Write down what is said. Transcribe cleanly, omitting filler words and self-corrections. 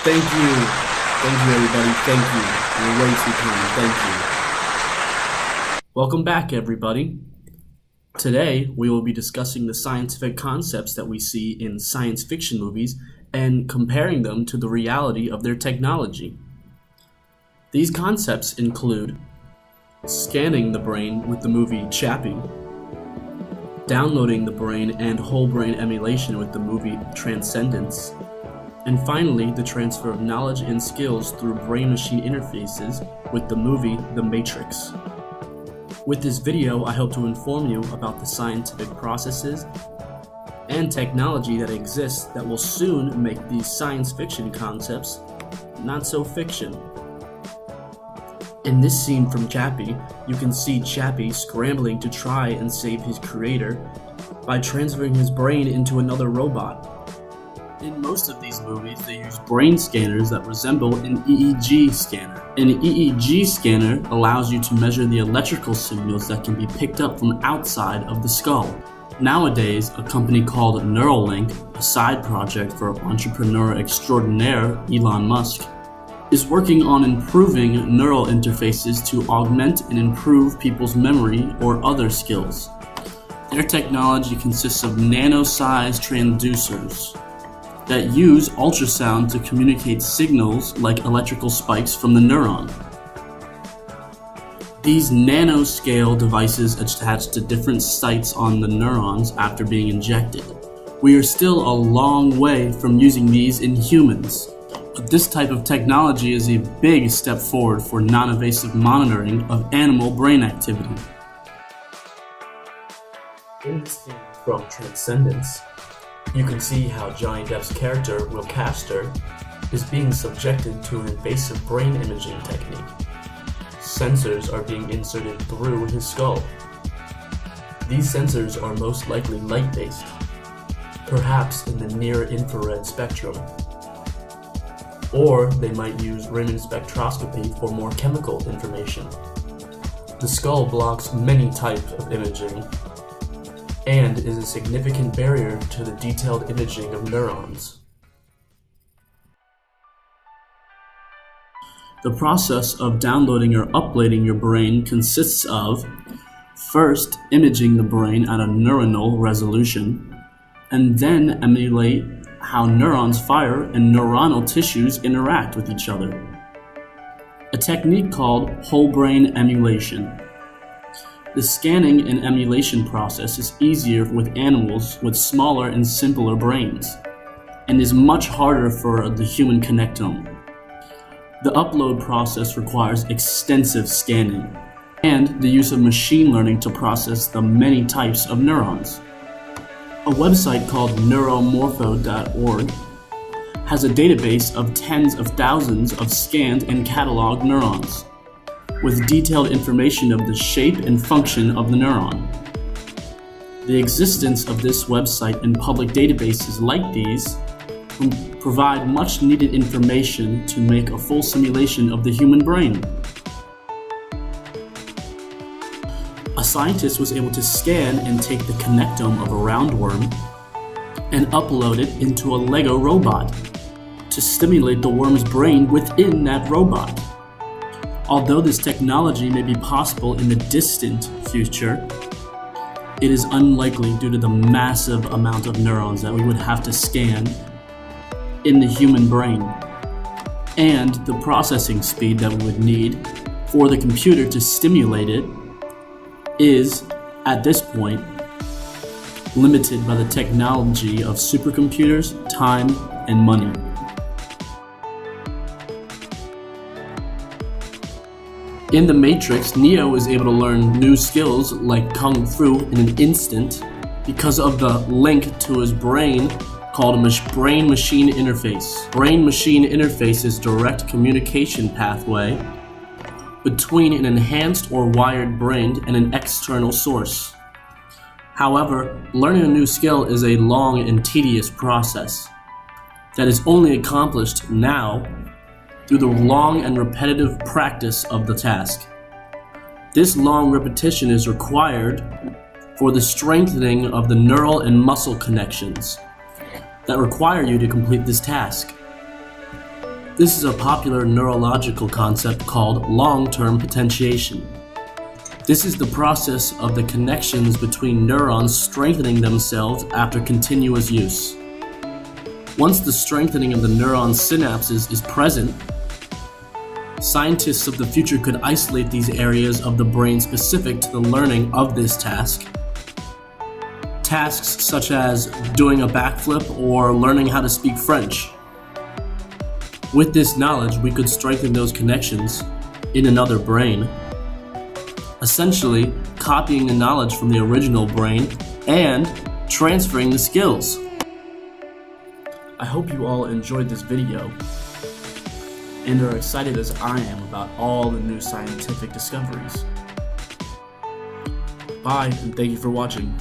Thank you. Thank you, everybody. Thank you. You're way too kind. Thank you. Welcome back, everybody. Today, we will be discussing the scientific concepts that we see in science fiction movies and comparing them to the reality of their technology. These concepts include scanning the brain with the movie Chappie, downloading the brain and whole brain emulation with the movie Transcendence, and finally, the transfer of knowledge and skills through brain-machine interfaces with the movie The Matrix. With this video, I hope to inform you about the scientific processes and technology that exists that will soon make these science fiction concepts not so fiction. In this scene from Chappie, you can see Chappie scrambling to try and save his creator by transferring his brain into another robot. In most of these movies, they use brain scanners that resemble an EEG scanner. An EEG scanner allows you to measure the electrical signals that can be picked up from outside of the skull. Nowadays, a company called Neuralink, a side project for entrepreneur extraordinaire Elon Musk, is working on improving neural interfaces to augment and improve people's memory or other skills. Their technology consists of nano-sized transducers that use ultrasound to communicate signals like electrical spikes from the neuron. These nanoscale devices attach to different sites on the neurons after being injected. We are still a long way from using these in humans, but this type of technology is a big step forward for non-invasive monitoring of animal brain activity. In this scene from Transcendence, you can see how Johnny Depp's character, Will Castor, is being subjected to an invasive brain imaging technique. Sensors are being inserted through his skull. These sensors are most likely light-based, perhaps in the near-infrared spectrum. Or they might use Raman spectroscopy for more chemical information. The skull blocks many types of imaging and is a significant barrier to the detailed imaging of neurons. The process of downloading or uploading your brain consists of first imaging the brain at a neuronal resolution, and then emulate how neurons fire and neuronal tissues interact with each other. A technique called whole brain emulation. The scanning and emulation process is easier with animals with smaller and simpler brains, and is much harder for the human connectome. The upload process requires extensive scanning, and the use of machine learning to process the many types of neurons. A website called neuromorpho.org has a database of tens of thousands of scanned and cataloged neurons, with detailed information of the shape and function of the neuron. The existence of this website and public databases like these provide much needed information to make a full simulation of the human brain. A scientist was able to scan and take the connectome of a roundworm and upload it into a Lego robot to stimulate the worm's brain within that robot. Although this technology may be possible in the distant future, it is unlikely due to the massive amount of neurons that we would have to scan in the human brain, and the processing speed that we would need for the computer to stimulate it is, at this point, limited by the technology of supercomputers, time, and money. In The Matrix, Neo is able to learn new skills like Kung Fu in an instant because of the link to his brain called a brain-machine interface. Brain-machine interface is direct communication pathway between an enhanced or wired brain and an external source. However, learning a new skill is a long and tedious process that is only accomplished now through the long and repetitive practice of the task. This long repetition is required for the strengthening of the neural and muscle connections that require you to complete this task. This is a popular neurological concept called long-term potentiation. This is the process of the connections between neurons strengthening themselves after continuous use. Once the strengthening of the neuron synapses is present, scientists of the future could isolate these areas of the brain specific to the learning of this task. Tasks such as doing a backflip or learning how to speak French. With this knowledge, we could strengthen those connections in another brain, essentially copying the knowledge from the original brain and transferring the skills. I hope you all enjoyed this video and are excited as I am about all the new scientific discoveries. Bye, and thank you for watching.